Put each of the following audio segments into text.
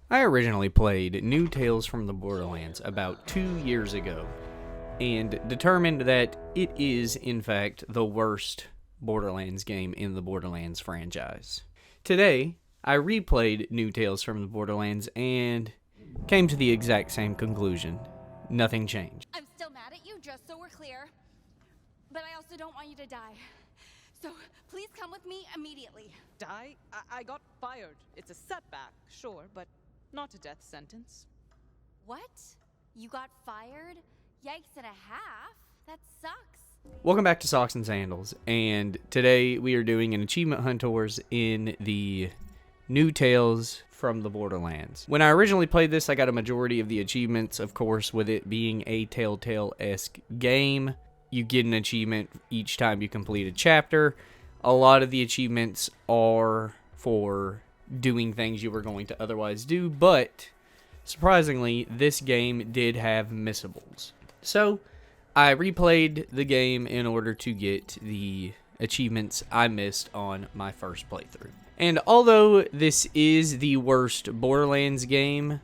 I originally played New Tales from the Borderlands about 2 years ago, and determined that it is, in fact, the worst Borderlands game in the Borderlands franchise. Today, I replayed New Tales from the Borderlands and came to the exact same conclusion. Nothing changed. I'm still mad at you, just so we're clear, but I also don't want you to die. So please come with me immediately. Die? I got fired. It's a setback, sure, but not a death sentence. What? You got fired? Yikes and a half? That sucks. Welcome back to Socks and Sandals, and today we are doing an achievement hunt tours in the New Tales from the Borderlands. When I originally played this, I got a majority of the achievements, of course, with it being a Telltale-esque game. You get an achievement each time you complete a chapter. A lot of the achievements are for doing things you were going to otherwise do, but surprisingly, this game did have missables. So, I replayed the game in order to get the achievements I missed on my first playthrough. And although this is the worst Borderlands game,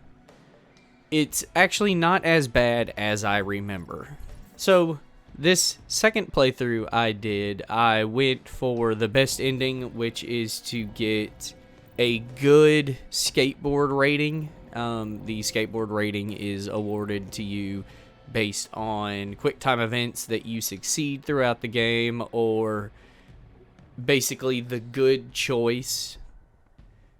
it's actually not as bad as I remember. So, this second playthrough I went for the best ending, which is to get a good skateboard rating. The skateboard rating is awarded to you based on quick time events that you succeed throughout the game, or basically the good choice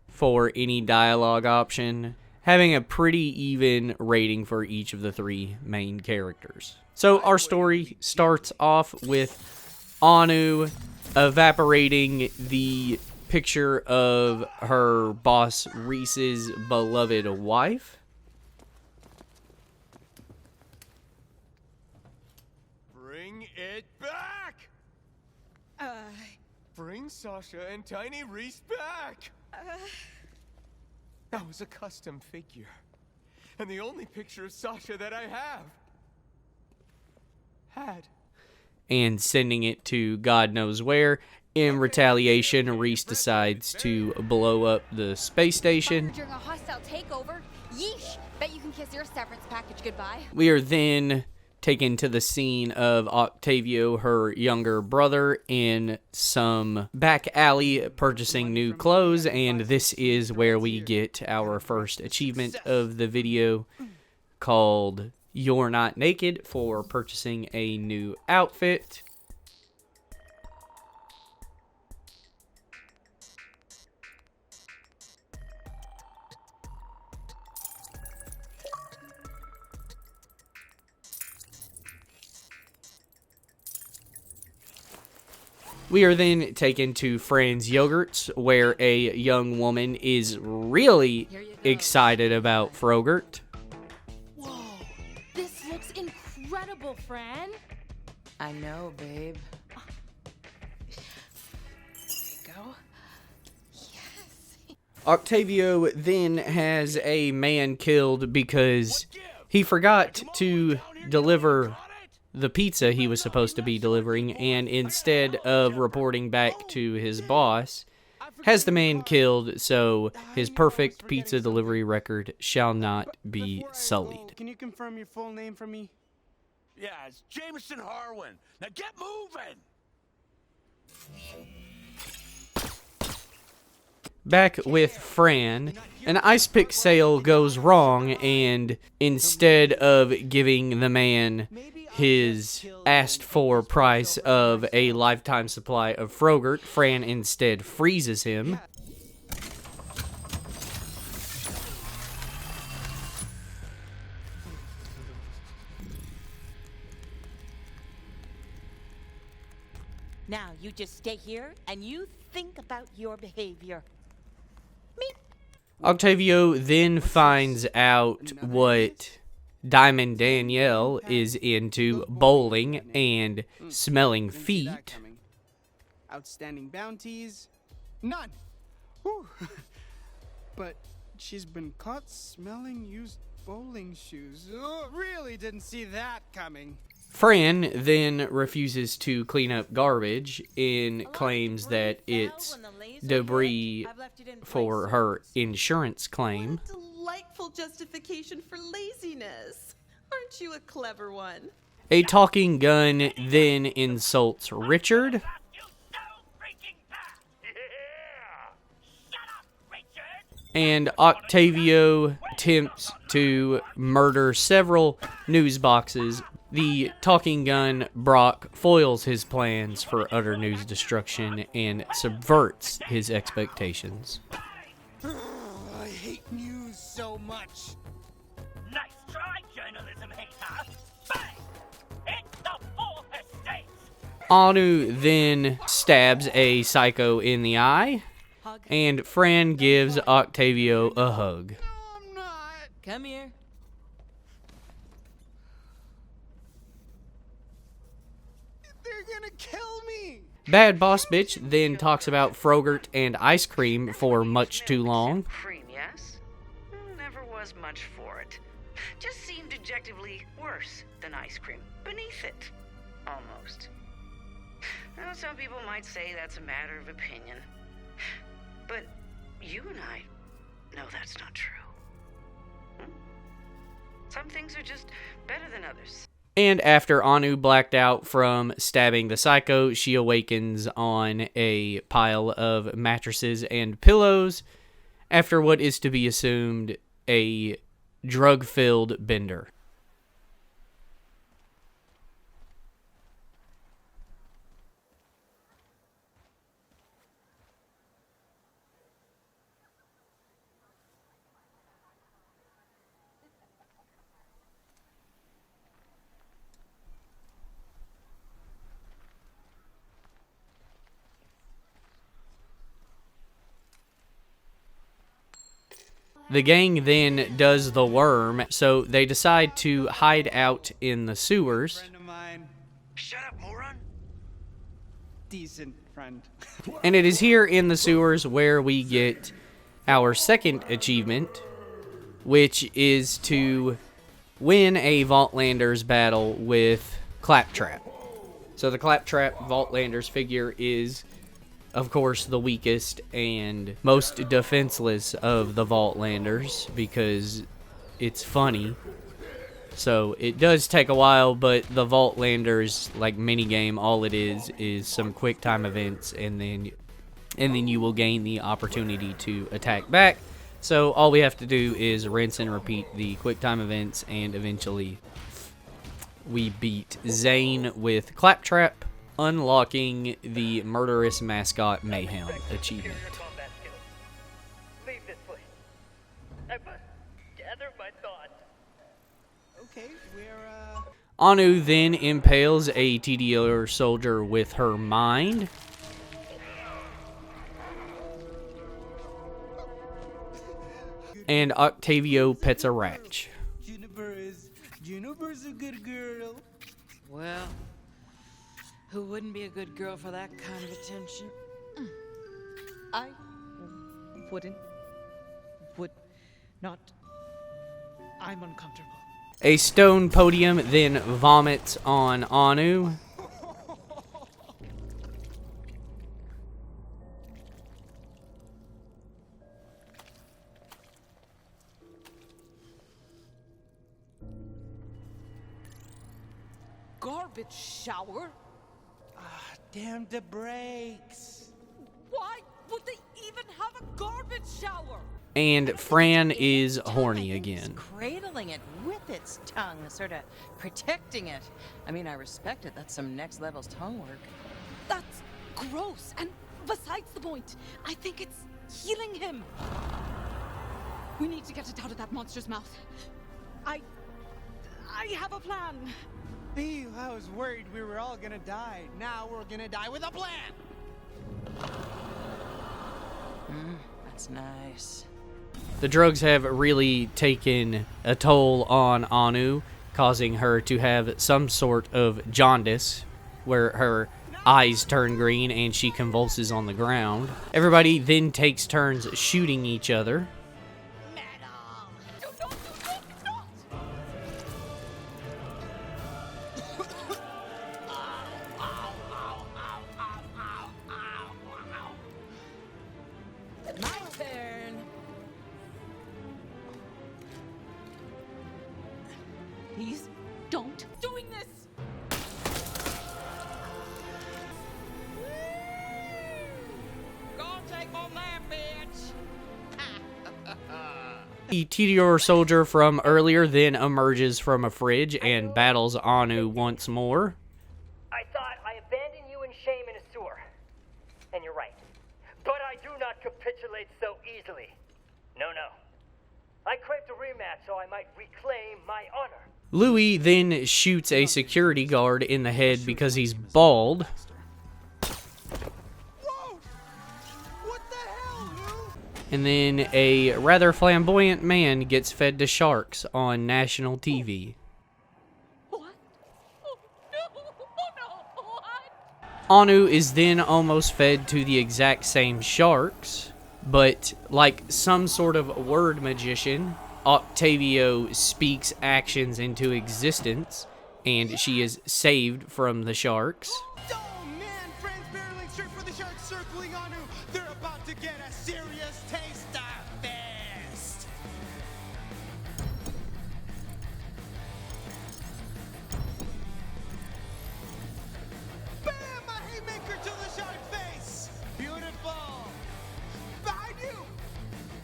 for any dialogue option, having a pretty even rating for each of the three main characters. So our story starts off with Anu evaporating the picture of her boss Reese's beloved wife. Bring it back! Bring Sasha and Tiny Reese back! That was a custom figure. And the only picture of Sasha that I had. And sending it to God knows where. In retaliation, Reese decides to blow up the space station. During a hostile takeover? Yeesh! Bet you can kiss your severance package goodbye. We are then taken to the scene of Octavio, her younger brother, in some back alley purchasing new clothes, and this is where we get our first achievement of the video, called You're Not Naked, for purchasing a new outfit. We are then taken to Fran's Yogurts, where a young woman is really excited about Frogurt. Whoa! This looks incredible, Fran! I know, babe. There you go. Yes! Octavio then has a man killed because he forgot to deliver the pizza he was supposed to be delivering, and instead of reporting back to his boss, has the man killed, so his perfect pizza delivery record shall not be sullied. Can you confirm your full name for me? Yeah, it's Jameson Harwin. Now get moving! Back with Fran, an ice pick sale goes wrong, and instead of giving the man his asked-for price of a lifetime supply of Frogurt, Fran instead freezes him. Now, you just stay here, and you think about your behavior. Octavio then finds out what Diamond Danielle is into: bowling and smelling feet. Outstanding bounties? None. Whew. But she's been caught smelling used bowling shoes. Oh, really didn't see that coming. Fran then refuses to clean up garbage and claims that it's debris for her insurance claim. What a helpful justification for laziness. Aren't you a clever one? A talking gun then insults Richard. And Octavio attempts to murder several news boxes. The talking gun, Brock, foils his plans for utter news destruction and subverts his expectations. I hate news so much. Nice try, journalism hater. Bang! It's the Fourth Estate. Anu then stabs a psycho in the eye, and Fran gives Octavio a hug. No, I'm not. Come here. They're gonna kill me. Bad Boss Bitch then talks about Frogurt and ice cream for much too long. Cream, yes? Never was much for it. Just seemed objectively worse than ice cream. Beneath it. Almost. Now, some people might say that's a matter of opinion. But you and I know that's not true. Some things are just better than others. And after Anu blacked out from stabbing the psycho, she awakens on a pile of mattresses and pillows after what is to be assumed a drug-filled bender. The gang then does the worm, so they decide to hide out in the sewers. Friend of mine. Shut up, moron. Decent friend. And it is here in the sewers where we get our second achievement, which is to win a Vaultlanders battle with Claptrap. So the Claptrap Vaultlanders figure is, of course, the weakest and most defenseless of the Vaultlanders because it's funny. So it does take a while, but the Vaultlanders, like minigame, all it is some quick time events, and then you will gain the opportunity to attack back. So all we have to do is rinse and repeat the quick time events, and eventually we beat Zane with Claptrap, unlocking the Murderous Mascot Mayhem achievement. Leave this place. I must gather my thoughts. Okay, we're Anu then impales a TDR soldier with her mind. And Octavio pets a rat. Juniper's a good girl. Well, who wouldn't be a good girl for that kind of attention? I would not. I'm uncomfortable. A stone podium then vomits on Anu. Garbage shower? Damn the brakes. Why would they even have a garbage shower? And Fran is horny again. Cradling it with its tongue, sort of protecting it. I mean, I respect it. That's some next level tongue work. That's gross. And besides the point, I think it's healing him. We need to get it out of that monster's mouth. I have a plan. Hey, I was worried we were all gonna die. Now we're gonna die with a plan. That's nice. The drugs have really taken a toll on Anu, causing her to have some sort of jaundice, where her eyes turn green and she convulses on the ground. Everybody then takes turns shooting each other. Please don't doing this. Go take my man, bitch. The Meteor soldier from earlier then emerges from a fridge and battles Anu once more. I thought I abandoned you in shame in a sewer. And you're right. But I do not capitulate so easily. No. I craved a rematch so I might reclaim my honor. Louis then shoots a security guard in the head because he's bald. Whoa! What the hell, Lou? And then a rather flamboyant man gets fed to sharks on national TV. What? Oh, no! Oh, no! What? Anu is then almost fed to the exact same sharks, but like some sort of word magician, Octavio speaks actions into existence, and she is saved from the sharks. Oh man, friends barreling straight for the sharks circling Anu. They're about to get a serious taste of this. Bam! A haymaker to the shark face. Beautiful. Behind you.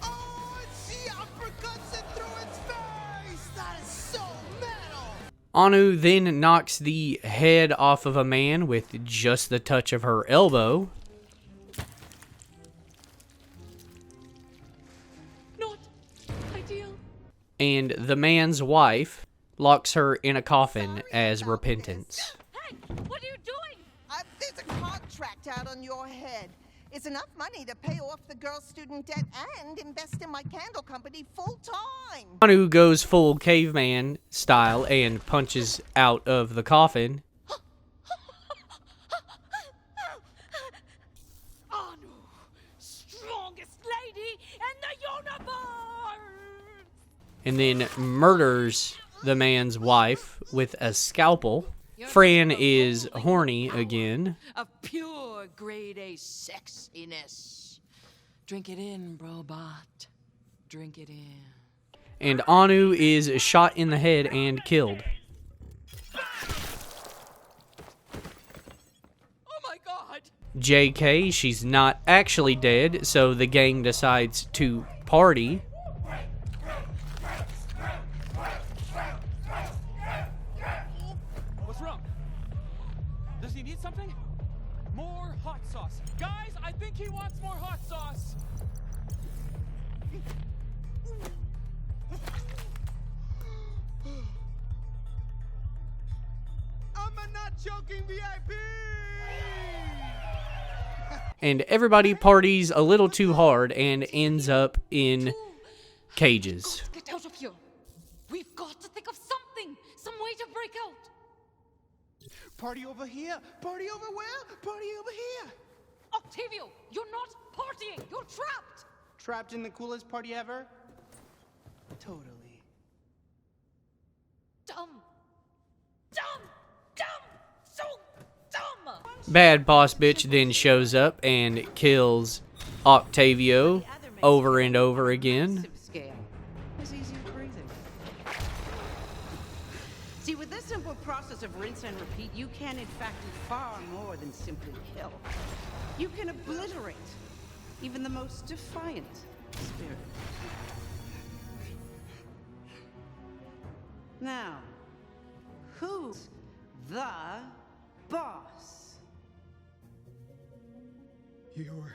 Oh, she uppercuts it through its face. That is so metal. Anu then knocks the head off of a man with just the touch of her elbow. Not ideal. And the man's wife locks her in a coffin as repentance. Hey, what are you doing? There's a contract out on your head. It's enough money to pay off the girl's student debt and invest in my candle company full time. Anu goes full caveman style and punches out of the coffin. Anu, strongest lady in the universe. And then murders the man's wife with a scalpel. Fran is horny again. Of pure grade A sexiness. Drink it in, brobot. Drink it in. And Anu is shot in the head and killed. Oh my god. JK, she's not actually dead, so the gang decides to party. What's wrong? Does he need something? More hot sauce. Guys, I think he wants more hot sauce. I'm a not joking VIP. And everybody parties a little too hard and ends up in cages. Get out of here. We've got to think of something. Some way to break out. Party over here. Party over where? Party over here. Octavio, you're not partying. You're trapped. Trapped in the coolest party ever? Totally. Dumb. Dumb. Dumb. So dumb. Bad boss bitch then shows up and kills Octavio over and over again. Scale. It's easier breathing. See, with this simple process of rinse and repeat, you can in fact do far more than simply kill. You can obliterate even the most defiant spirit. Now, who's the boss? You're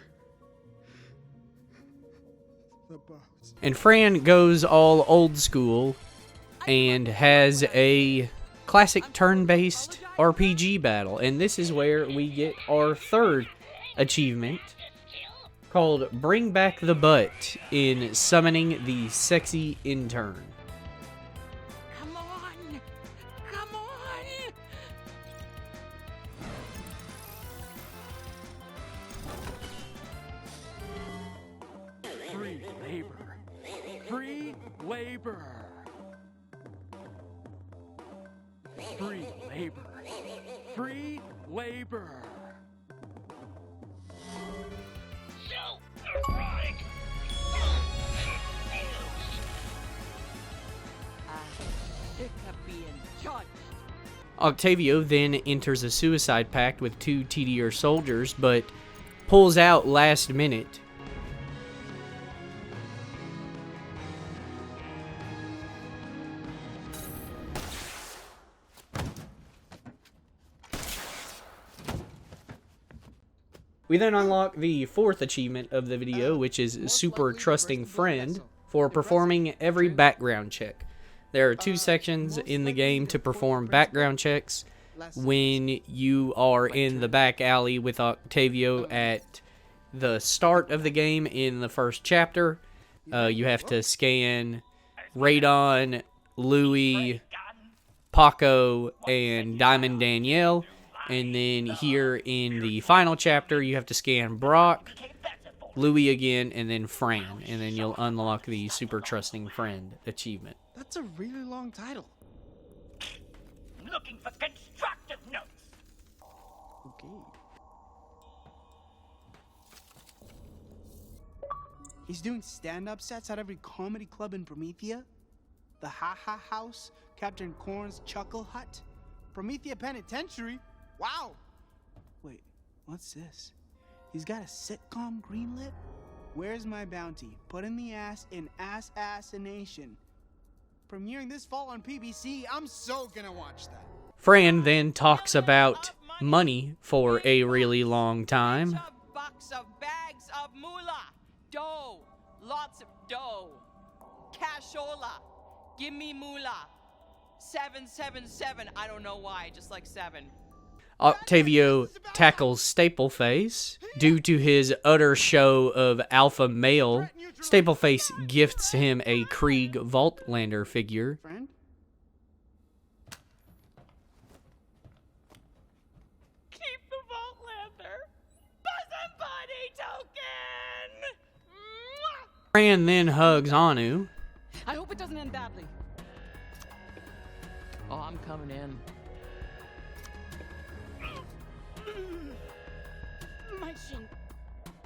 the boss. And Fran goes all old school and has a classic turn-based RPG battle. And this is where we get our third achievement, called Bring Back the Butt in Summoning the Sexy Intern. Come on. Come on. Free labor. Free labor. Free labor. Free labor. So erotic. Hiccup being judged. Octavio then enters a suicide pact with 2 TDR soldiers, but pulls out last minute. We then unlock the 4th achievement of the video, which is Super Trusting Friend, for performing every background check. There are 2 sections in the game to perform background checks. When you are in the back alley with Octavio at the start of the game in the first chapter, you have to scan Radon, Louis, Paco, and Diamond Danielle. And then here in the final chapter, you have to scan Brock, Louis again, and then Fran. And then you'll unlock the Super Trusting Friend achievement. That's a really long title. Looking for constructive notes. Okay. He's doing stand-up sets at every comedy club in Promethea. The Ha Ha House, Captain Corn's Chuckle Hut, Promethea Penitentiary. Wow! Wait, what's this? He's got a sitcom greenlit? Where's My Bounty? Put in the ass in Assassination. Premiering this fall on PBC. I'm so gonna watch that. Fran then talks about money for a really long time. Bucks of bags of moolah. Dough. Lots of dough. Cashola. Give me moolah. 777. I don't know why. Just like 7. Octavio tackles Stapleface. Due to his utter show of alpha male, Stapleface gifts him a Krieg Vaultlander figure. Friend? Keep the Vaultlander. Bosom buddy token. Fran then hugs Anu. I hope it doesn't end badly. Oh, I'm coming in. My shin.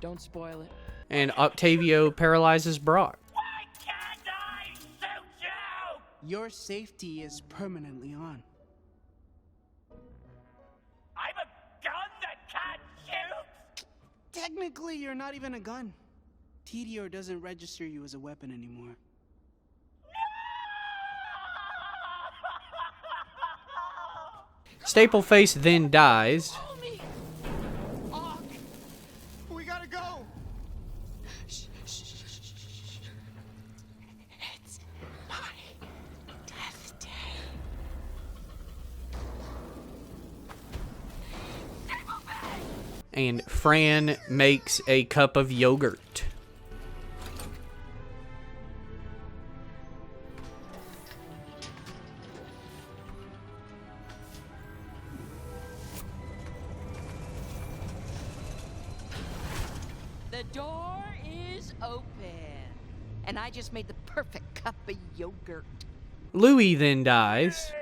Don't spoil it. And Octavio paralyzes Brock. Why can't I shoot you? Your safety is permanently on. I'm a gun that can't shoot. Technically, you're not even a gun. TDR doesn't register you as a weapon anymore. Stapleface then dies. We gotta go! It's my death day. And Fran makes a cup of yogurt. The door is open. And I just made the perfect cup of yogurt. Louis then dies.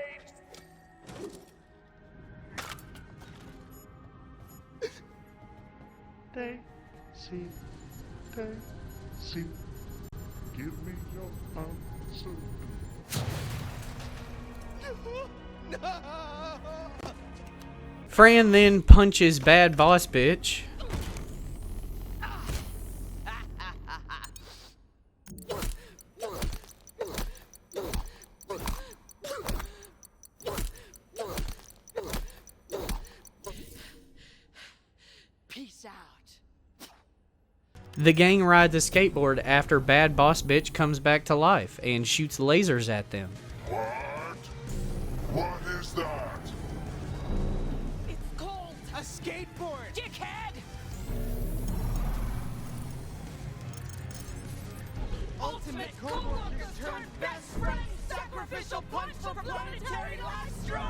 Daisy, Daisy, give me your answer. Fran then punches Bad Boss Bitch. Peace out. The gang rides a skateboard after Bad Boss Bitch comes back to life and shoots lasers at them. What is that? It's called A skateboard! dickhead. Ultimate co-workers turned best friends. Sacrificial punch for planetary last strike.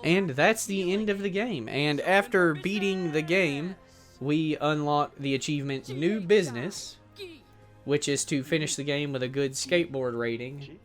And that's the end of the game. And after beating the game, we unlock the achievement New Business, which is to finish the game with a good skateboard rating.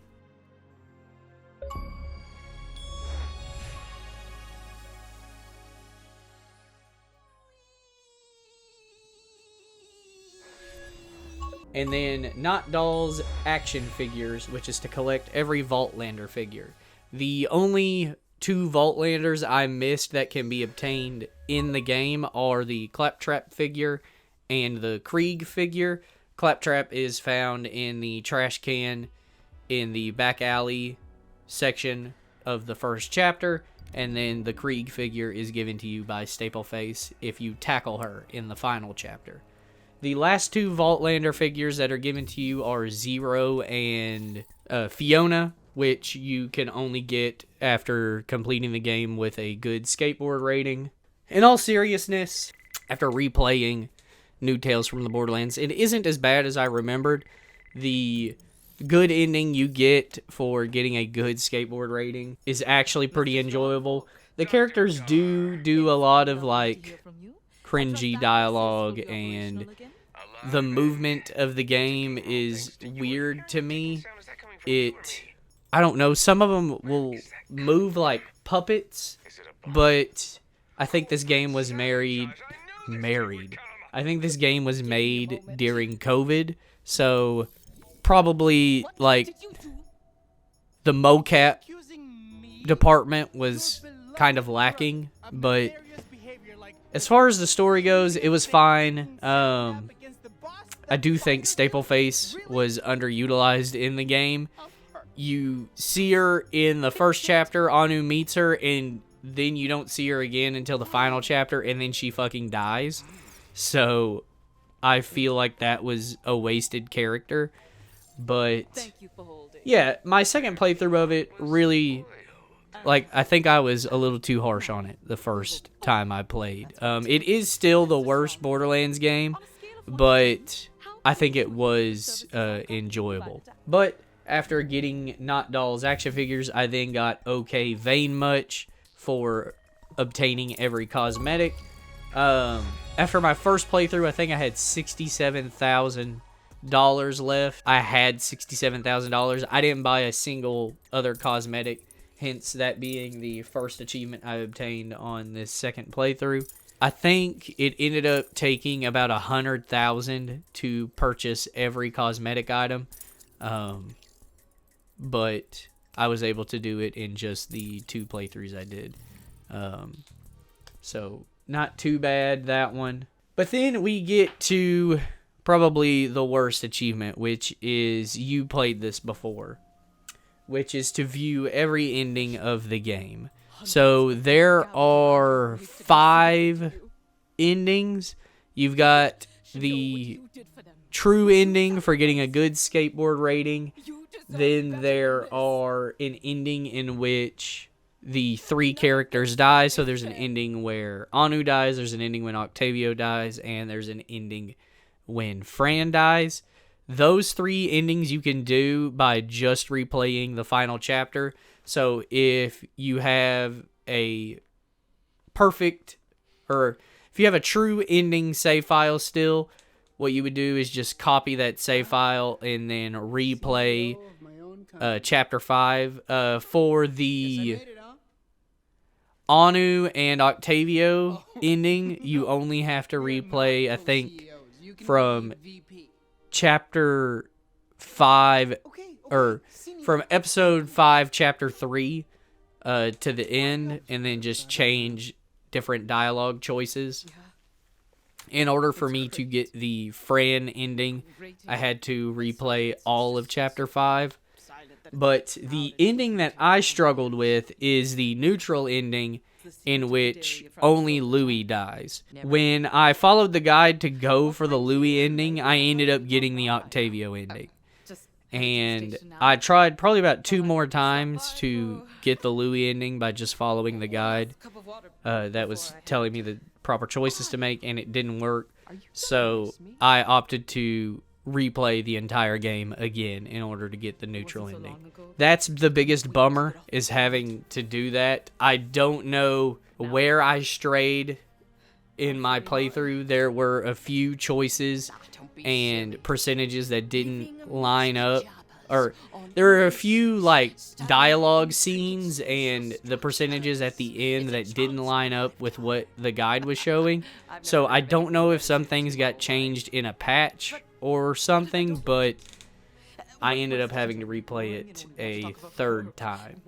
and then Not Dolls action figures, which is to collect every Vaultlander figure. The only 2 Vaultlanders I missed that can be obtained in the game are the Claptrap figure and the Krieg figure. Claptrap is found in the trash can in the back alley section of the first chapter, and then the Krieg figure is given to you by Stapleface if you tackle her in the final chapter. The last 2 Vaultlander figures that are given to you are Zero and Fiona, which you can only get after completing the game with a good skateboard rating. In all seriousness, after replaying New Tales from the Borderlands, it isn't as bad as I remembered. The good ending you get for getting a good skateboard rating is actually pretty enjoyable. The characters do a lot of like cringy dialogue, and the movement of the game is weird to me. I don't know, some of them will move like puppets, but I think this game was I think this game was made during COVID, so probably like the mocap department was kind of lacking, but as far as the story goes, it was fine. I do think Stapleface was underutilized in the game. You see her in the first chapter, Anu meets her, and then you don't see her again until the final chapter, and then she fucking dies. So I feel like that was a wasted character. But yeah, my second playthrough of it really, like, I think I was a little too harsh on it the first time I played. It is still the worst Borderlands game, but I think it was enjoyable. But after getting Not Dolls action figures, I then got OK Vein Much for obtaining every cosmetic. After my first playthrough, I think I had $67,000 left. I had $67,000. I didn't buy a single other cosmetic, hence that being the first achievement I obtained on this second playthrough. I think it ended up taking about $100,000 to purchase every cosmetic item, but I was able to do it in just the 2 playthroughs I did. So not too bad, that one. But then we get to probably the worst achievement, which is, you played this before, which is to view every ending of the game. So there are 5 endings. You've got the true ending for getting a good skateboard rating. Then there are an ending in which the 3 characters die. So there's an ending where Anu dies, there's an ending when Octavio dies, and there's an ending when Fran dies. Those 3 endings you can do by just replaying the final chapter. So if you have a perfect, or if you have a true ending save file still, what you would do is just copy that save file and then replay chapter 5. For the Anu and Octavio ending, you only have to replay, I think, from chapter 5, or from episode 5, chapter 3, to the end, and then just change different dialogue choices. In order for me to get the Fran ending, I had to replay all of chapter 5. But the ending that I struggled with is the neutral ending, in which only Louis dies. When I followed the guide to go for the Louis ending, I ended up getting the Octavio ending. And I tried probably about 2 more times to get the Louis ending by just following the guide that was telling me the proper choices to make, and it didn't work. So I opted to replay the entire game again in order to get the neutral ending. That's the biggest bummer, is having to do that. I don't know where I strayed in my playthrough. There were a few choices and percentages that didn't line up, or there were a few like dialogue scenes and the percentages at the end that didn't line up with what the guide was showing. So I don't know if some things got changed in a patch or something, but I ended up having to replay it a third time.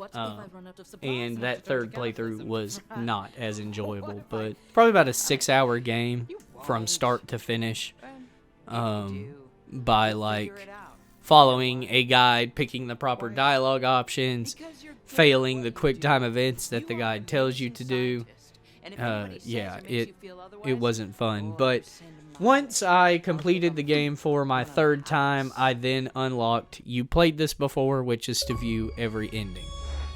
And that third playthrough was not as enjoyable, but probably about a 6-hour game from start to finish. By like following a guide, picking the proper dialogue options, failing the quick time events that the guide tells you to do. Yeah, it wasn't fun. But once I completed the game for my third time, I then unlocked You Played This Before, which is to view every ending.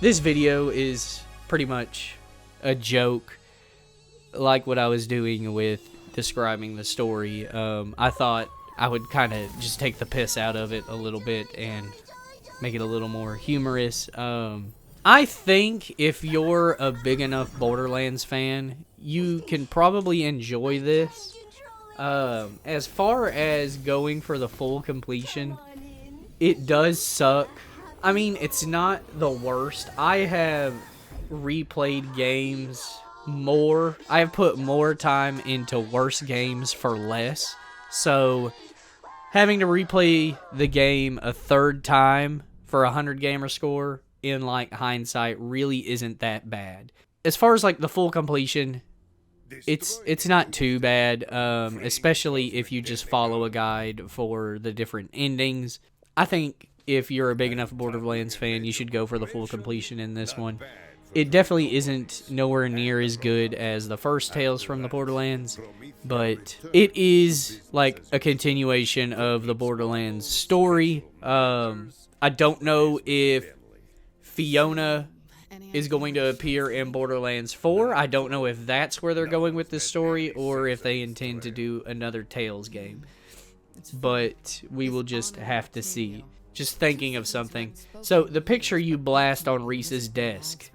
This video is pretty much a joke, like what I was doing with describing the story. I thought I would kind of just take the piss out of it a little bit and make it a little more humorous. I think if you're a big enough Borderlands fan, you can probably enjoy this. As far as going for the full completion, it does suck. I mean, it's not the worst. I have replayed games more. I have put more time into worse games for less. So, having to replay the game a third time for a 100 gamer score, in like hindsight, really isn't that bad. As far as like the full completion, it's not too bad, especially if you just follow a guide for the different endings. I think if you're a big enough Borderlands fan, you should go for the full completion in this one. It definitely isn't nowhere near as good as the first Tales from the Borderlands, but it is like a continuation of the Borderlands story. I don't know if Fiona is going to appear in Borderlands 4. I don't know if that's where they're going with this story, or if they intend to do another Tales game. But we will just have to see. Just thinking of something. So, the picture you blast on Reese's desk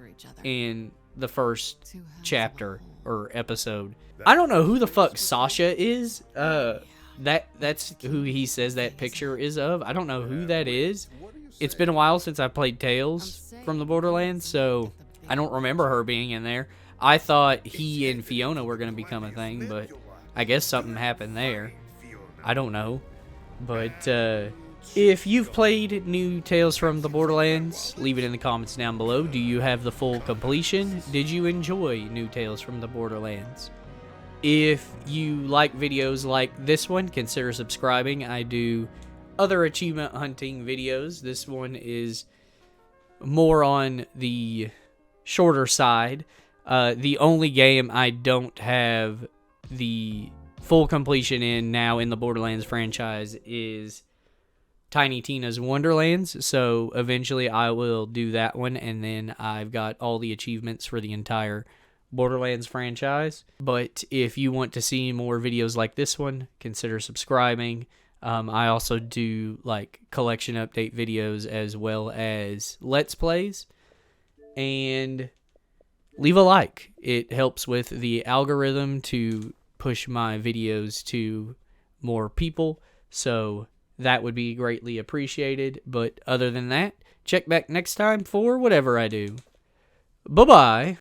in the first chapter or episode. I don't know who the fuck Sasha is. That's who he says that picture is of. I don't know who that is. It's been a while since I played Tales from the Borderlands, so I don't remember her being in there. I thought he and Fiona were going to become a thing, but I guess something happened there. I don't know. But if you've played new Tales from the Borderlands, leave it in the comments down below. Do you have the full completion? Did you enjoy new Tales from the Borderlands? If you like videos like this one, consider subscribing. I do other achievement hunting videos. This one is more on the shorter side. The only game I don't have the full completion in now in the Borderlands franchise is Tiny Tina's Wonderlands, so eventually I will do that one, and then I've got all the achievements for the entire Borderlands franchise. But if you want to see more videos like this one, consider subscribing. I also do like collection update videos as well as Let's Plays. And leave a like. It helps with the algorithm to push my videos to more people. So that would be greatly appreciated. But other than that, check back next time for whatever I do. Bye-bye.